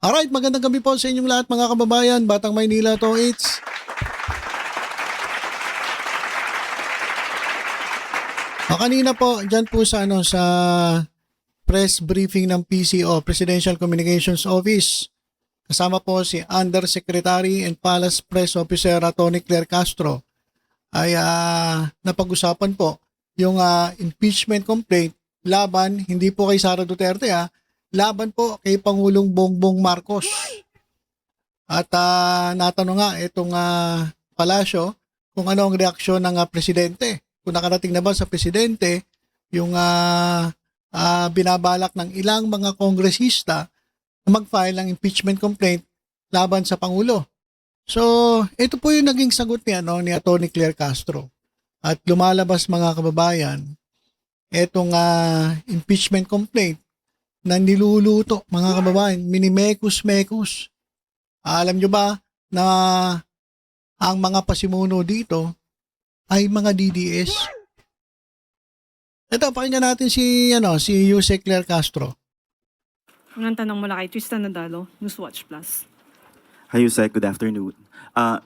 Alright, magandang gabi po sa inyong lahat mga kababayan, Batang Maynila to it's. Kanina po, dyan po sa, sa press briefing ng PCO, Presidential Communications Office, kasama po si Undersecretary and Palace Press Officer Tony Claire Castro, ay napag-usapan po yung impeachment complaint laban, hindi po kay Sara Duterte laban po kay Pangulong Bongbong Marcos. At natanong nga itong palasyo kung ano ang reaksyon ng presidente. Kung nakarating na ba sa presidente yung binabalak ng ilang mga kongresista na mag-file ng impeachment complaint laban sa Pangulo. So, ito po yung naging sagot ni Atty. Claire Castro. At lumalabas mga kababayan, itong impeachment complaint na niluluto mga kababayan, minimekus-mekus. Alam nyo ba na ang mga pasimuno dito ay mga DDS? Ito, pakinggan natin si Yusek Claire Castro. Ang tanong mula kay Tristan Nadalo, Newswatch Plus. Hi, Yusek. Good afternoon.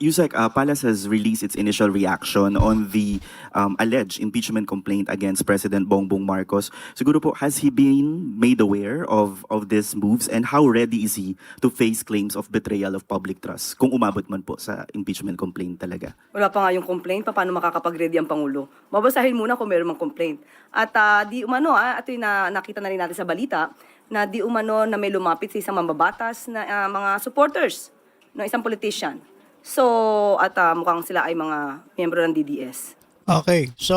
Yusek, Palace has released its initial reaction on the alleged impeachment complaint against President Bongbong Marcos. Siguro po, has he been made aware of these moves, and how ready is he to face claims of betrayal of public trust kung umabot man po sa impeachment complaint talaga? Wala pa nga yung complaint, paano makakapag-ready ang Pangulo? Babasahin muna kung meron mang complaint. At di umano, ito yung nakita na rin natin sa balita, na di umano na may lumapit sa isang mambabatas na mga supporters ng isang politician. So, at mukhang sila ay mga miyembro ng DDS. Okay, so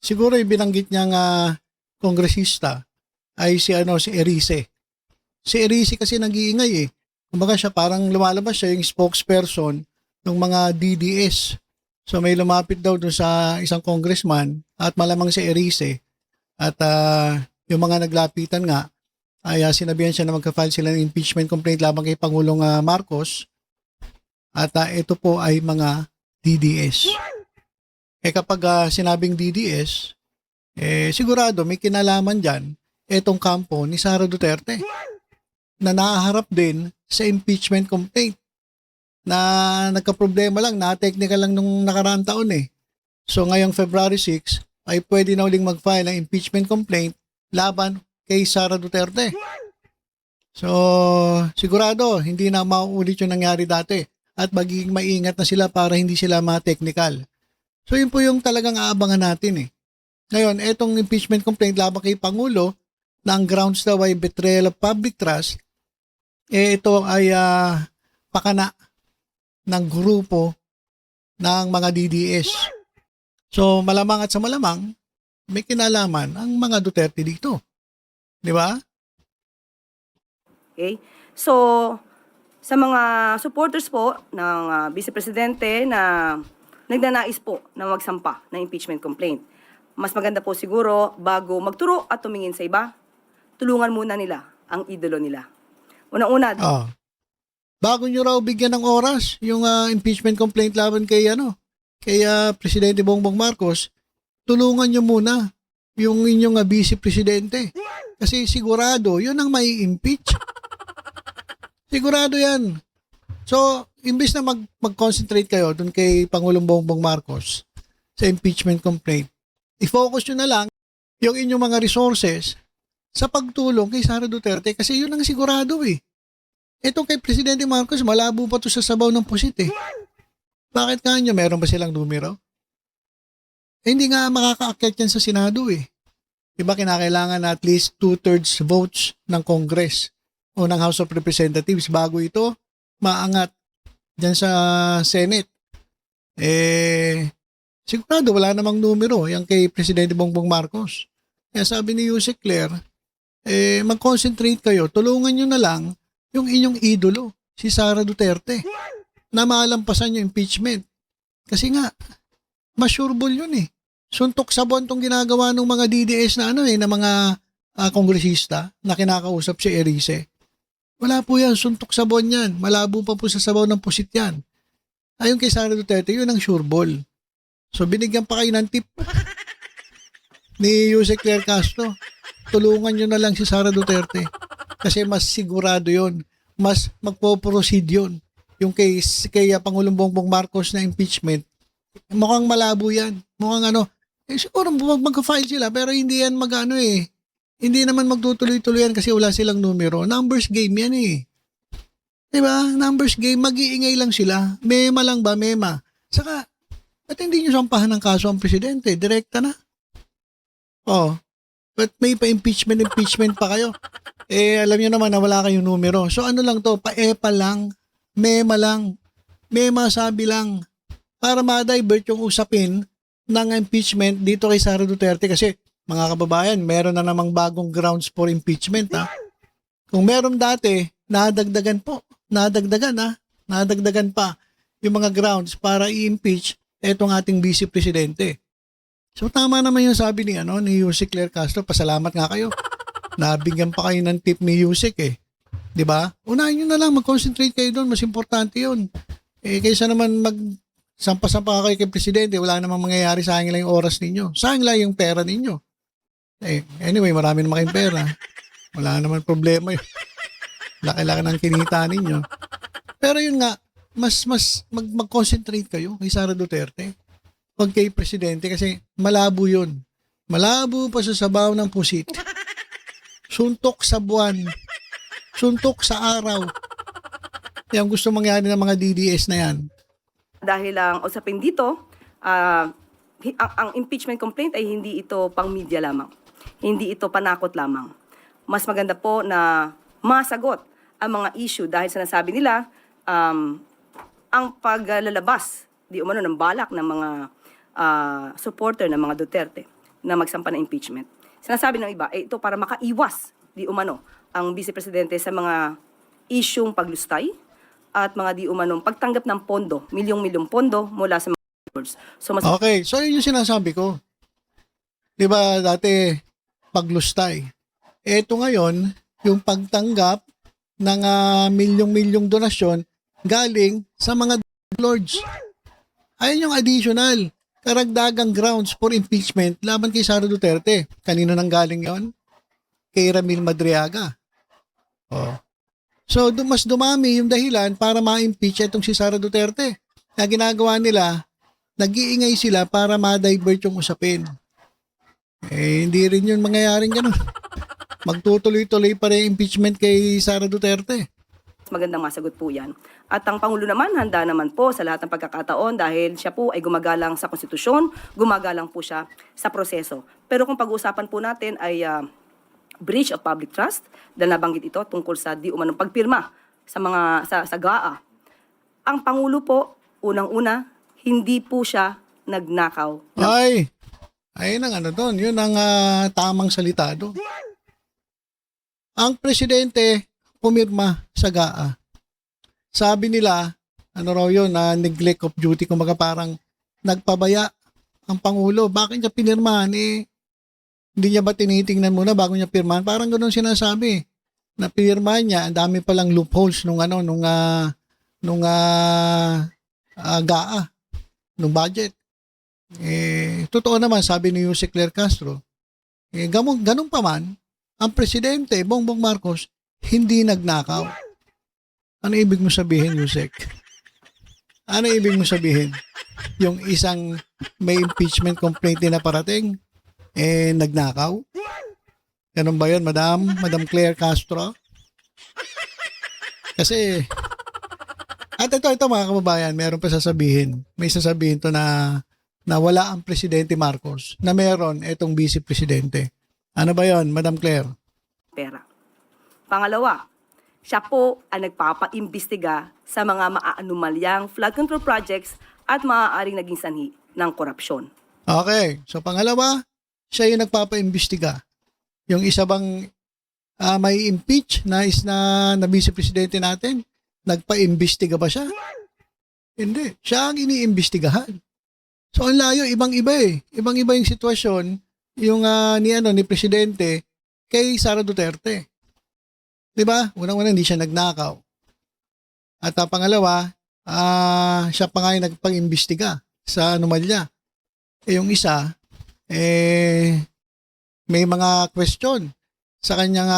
siguro yung binanggit niyang kongresista ay si Erice. Si Erice kasi nag-iingay Kumbaga siya parang lumalabas siya yung spokesperson ng mga DDS. So may lumapit daw doon sa isang congressman at malamang si Erice. At yung mga naglapitan nga ay sinabihan siya na magka-file sila ng impeachment complaint laban kay Pangulong Marcos. At ito po ay mga DDS. Kapag sinabing DDS, sigurado may kinalaman dyan itong kampo ni Sara Duterte na nahaharap din sa impeachment complaint na nagka-problema lang, na-technical lang nung nakaraang taon So ngayong February 6 ay pwede na uling mag-file ng impeachment complaint laban kay Sara Duterte. So sigurado hindi na mauulit yung nangyari dati at magiging maingat na sila para hindi sila ma-technical. So yun po yung talagang aabangan natin Ngayon, etong impeachment complaint laban kay Pangulo na ang grounds daw ay betrayal of public trust, ito ay pakana ng grupo ng mga DDS. So malamang at sa malamang, may kinalaman ang mga Duterte dito. Di ba? Okay? So, sa mga supporters po ng Vice Presidente na nagnanais po na magsampa ng impeachment complaint, mas maganda po siguro bago magturo at tumingin sa iba, tulungan muna nila ang idolo nila. Una-una. Bago nyo raw bigyan ng oras yung impeachment complaint laban kay Presidente Bongbong Marcos, tulungan nyo muna yung inyong Vice Presidente. Kasi sigurado, yun ang may impeach. Sigurado yan. So, imbis na mag-concentrate kayo dun kay Pangulong Bongbong Marcos sa impeachment complaint, i-focus nyo na lang yung inyong mga resources sa pagtulong kay Sara Duterte kasi yun ang sigurado Ito kay Presidente Marcos, malabo pa to sa sabaw ng pusit Bakit kanyo? Meron ba silang numero? Hindi nga makakaakyat yan sa Senado Diba kinakailangan na at least 2/3 votes ng Congress o ng House of Representatives bago ito maangat dyan sa Senate. Sigurado wala namang numero yan kay Presidente Bongbong Marcos. Kaya sabi ni Yusek Claire, mag-concentrate kayo, tulungan nyo na lang yung inyong idolo, si Sara Duterte, na malampasan yung impeachment. Kasi nga, masureball yun Suntok sa buwan tong ginagawa ng mga DDS na na mga kongresista na kinakausap si Erice. Wala po yan, suntok sa buwan yan. Malabo pa po sa sabaw ng pusit yan. Ayon kay Sara Duterte, yun ang sureball. So binigyan pa kayo ng tip ni Yusek Claire Castro. Tulungan nyo na lang si Sara Duterte. Kasi mas sigurado yon, mas magpo-proceed yun. Yung kay Pangulong Bongbong Marcos na impeachment, mukhang malabo yan. Mukhang siguro magka-file sila pero hindi yan hindi naman magtutuloy-tuloy yan kasi wala silang numero. Numbers game yan eh. Diba? Numbers game, mag-iingay lang sila. Mema lang ba? Mema. Saka, ba't hindi nyo sampahan ng kaso ang presidente? Direkta na. Oh, but may pa-impeachment pa kayo. Alam nyo naman na wala kayong numero. So ano lang to, pa-epa lang, mema lang, mema sabi lang, para ma-divert yung usapin ng impeachment dito kay Sara Duterte kasi mga kababayan, meron na namang bagong grounds for impeachment ha. Kung meron dati, nadagdagan pa yung mga grounds para i-impeach etong ating vice presidente. So tama naman yung sabi ni Yusek Claire Castro, pasalamat nga kayo. Nabigyan pa kayo ng tip ni Yusek eh. 'Di ba? Unahin niyo na lang, mag-concentrate kayo doon, mas importante 'yun. Kaysa naman sampa-sampa kayo kay presidente, wala namang mangyayari, sayang lang yung oras ninyo. Sayang lang yung pera ninyo. Anyway, marami naman kayong pera. Wala naman problema 'yun. Laki-laki ng kinita ninyo. Pero yun nga, mas mag-concentrate kayo kay Sara Duterte. Huwag kay presidente kasi malabo yun. Malabo pa sa sabaw ng pusit. Suntok sa buwan. Suntok sa araw. Yan gusto mangyari ng mga DDS na yan. Dahil ang usapin dito, ang impeachment complaint ay hindi ito pang media lamang. Hindi ito panakot lamang. Mas maganda po na masagot ang mga issue dahil sinasabi nila ang paglalabas di umano ng balak ng mga supporter ng mga Duterte na magsampa ng impeachment. Sinasabi ng iba, ito para makaiwas di umano ang Vice Presidente sa mga isyung paglustay at mga di umanong pagtanggap ng pondo, milyong-milyong pondo mula sa mga supporters. So, Okay, so yun yung sinasabi ko. Di ba dati paglustay. Ito ngayon, yung pagtanggap ng milyong-milyong donasyon galing sa mga lords. Ayun yung additional, karagdagang grounds for impeachment laban kay Sara Duterte. Kanino nang galing yon? Kay Ramil Madriaga. Oh. So, mas dumami yung dahilan para ma-impeach itong si Sara Duterte. Na ginagawa nila, nag-iingay sila para ma-divert yung usapin. Hindi rin yun mangyayaring ganun. Magtutuloy-tuloy pa rin impeachment kay Sara Duterte. magandang masagot po yan. At ang Pangulo naman, handa naman po sa lahat ng pagkakataon dahil siya po ay gumagalang sa konstitusyon, gumagalang po siya sa proseso. Pero kung pag-uusapan po natin ay breach of public trust, dahil nabanggit ito tungkol sa di umanong pagpirma sa GAA. Ang Pangulo po, unang-una, hindi po siya nagnakaw. Ayun ang doon. Yun ang tamang salita doon. Ang presidente pumirma sa GAA. Sabi nila, neglect of duty, kumbaga parang nagpabaya ang Pangulo. Bakit niya pinirmahan? Hindi niya ba tinitingnan muna bago niya pirmahan? Parang ganoon sinasabi. Na pinirmahan niya, ang dami palang loopholes nung GAA, nung budget. Totoo naman, sabi ni Yusek Claire Castro, ganun pa man, ang presidente, Bongbong Marcos, hindi nagnakaw. Ano ibig mo sabihin, Yusek? Ano ibig mo sabihin? Yung isang may impeachment complaint na parating, nagnakaw? Ganun ba yun, Madam Claire Castro? Kasi, at ito mga kababayan, meron pa sasabihin. May sasabihin to na wala ang Presidente Marcos, na meron itong Vice Presidente. Ano ba yon, Madam Claire? Pera. Pangalawa, siya po ang nagpapaimbestiga sa mga maaanumalyang flood control projects at maaaring naging sanhi ng korupsyon. Okay, so pangalawa, siya yung nagpapaimbestiga. Yung isa bang may impeach na Vice Presidente natin, nagpa-imbestiga ba siya? Hindi, siya ang iniimbestigahan. So ang layo, ibang-iba Ibang-iba yung sitwasyon yung ni Presidente kay Sara Duterte. 'Di ba? Unang-una hindi siya nagnakaw. At pangalawa, siya pa nga yung nagpang-imbestiga sa anomalya. Yung isa may mga question sa kanyang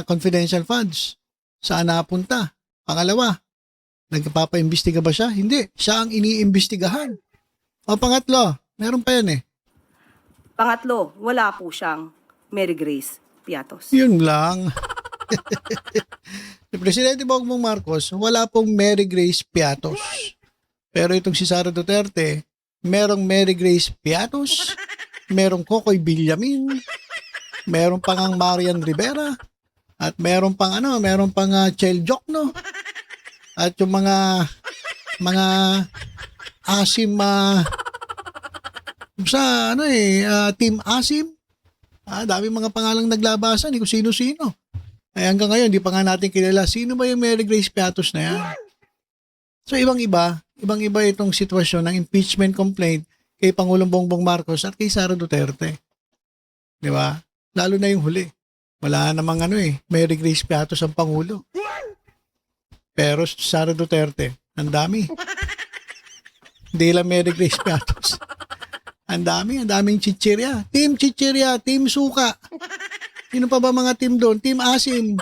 confidential funds. Saan napunta? Pangalawa, nagpapaimbestiga ba siya? Hindi. Siya ang iniimbestigahan. O pangatlo, meron pa yan eh. Pangatlo, wala po siyang Mary Grace Piatos. Yun lang. Si Presidente Bongbong Marcos, wala pong Mary Grace Piatos. Pero itong si Sara Duterte, merong Mary Grace Piatos, merong Kokoy Villamin, meron pang ang Marian Rivera, at meron pang Chel Jokno, at yung mga asim Team Asim. Dami mga pangalang naglabasan, kung sino-sino. Ay hanggang ngayon, di pa nga natin kilala sino ba yung Mary Grace Piatos na yan. So ibang-iba itong sitwasyon ng impeachment complaint kay Pangulong Bongbong Marcos at kay Sara Duterte. Di ba? Lalo na yung huli. Wala namang Mary Grace Piatos ang Pangulo. Pero Sara Duterte, ang dami. Hindi lang Mary Grace Piatos. Ang daming chichirya. Team Chichirya, Team Suka. Sino pa ba mga team doon? Team Asim.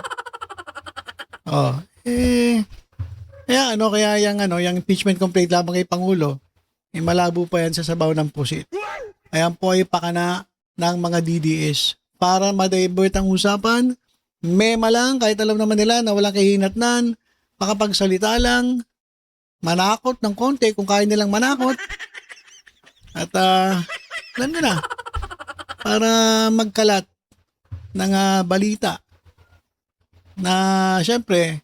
Kaya yung impeachment complaint labang kay Pangulo, malabo pa yan sa sabaw ng pusit. Ayan po ay pakana ng mga DDS para ma-divert ang usapan. Mema lang, kahit alam naman nila na walang kahinatnan, makapagsalita lang, manakot ng konti kung kaya nilang manakot. At alam nyo na, para magkalat ng balita na syempre,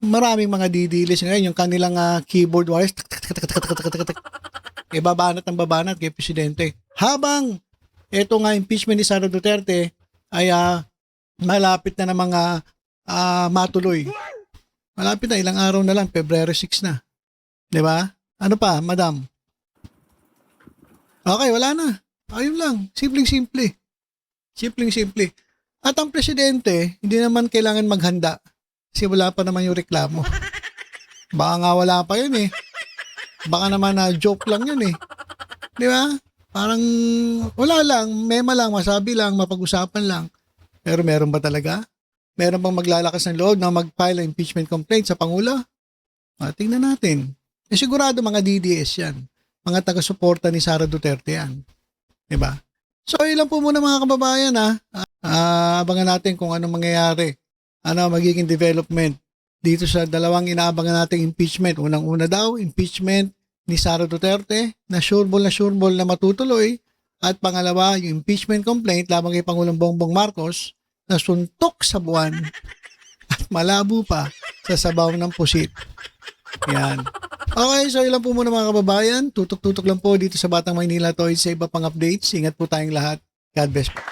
maraming mga didilis ngayon, yung kanilang keyboard wires, babanat ng babanat kay Presidente. Habang ito nga impeachment ni Sara Duterte ay malapit na ng mga matuloy. Malapit na, ilang araw na lang, February 6 na. Di ba? Ano pa, madam? Okay, wala na. Ayun lang. Simpleng-simple. At ang presidente, hindi naman kailangan maghanda. Kasi wala pa naman yung reklamo. Baka nga wala pa yun eh. Baka naman joke lang yun eh. Di ba? Parang wala lang, mema lang, masabi lang, mapag-usapan lang. Pero meron ba talaga? Meron bang maglalakas ng loob na mag-file ng impeachment complaint sa Pangulo? Tingnan natin. Sigurado mga DDS yan. Mga taga-suporta ni Sara Duterte yan. Diba? So, ilan po muna mga kababayan abangan natin kung anong mangyayari. Ano magiging development dito sa dalawang inaabangan nating impeachment. Unang-una daw, impeachment ni Sara Duterte na sureball na matutuloy. At pangalawa, yung impeachment complaint labang kay Pangulong Bongbong Marcos na suntok sa buwan at malabo pa sa sabaw ng pusit. Yan. Okay, so ilan po muna mga kababayan. Tutok-tutok lang po dito sa Batang Maynila Toys sa iba pang updates. Ingat po tayong lahat. God bless po.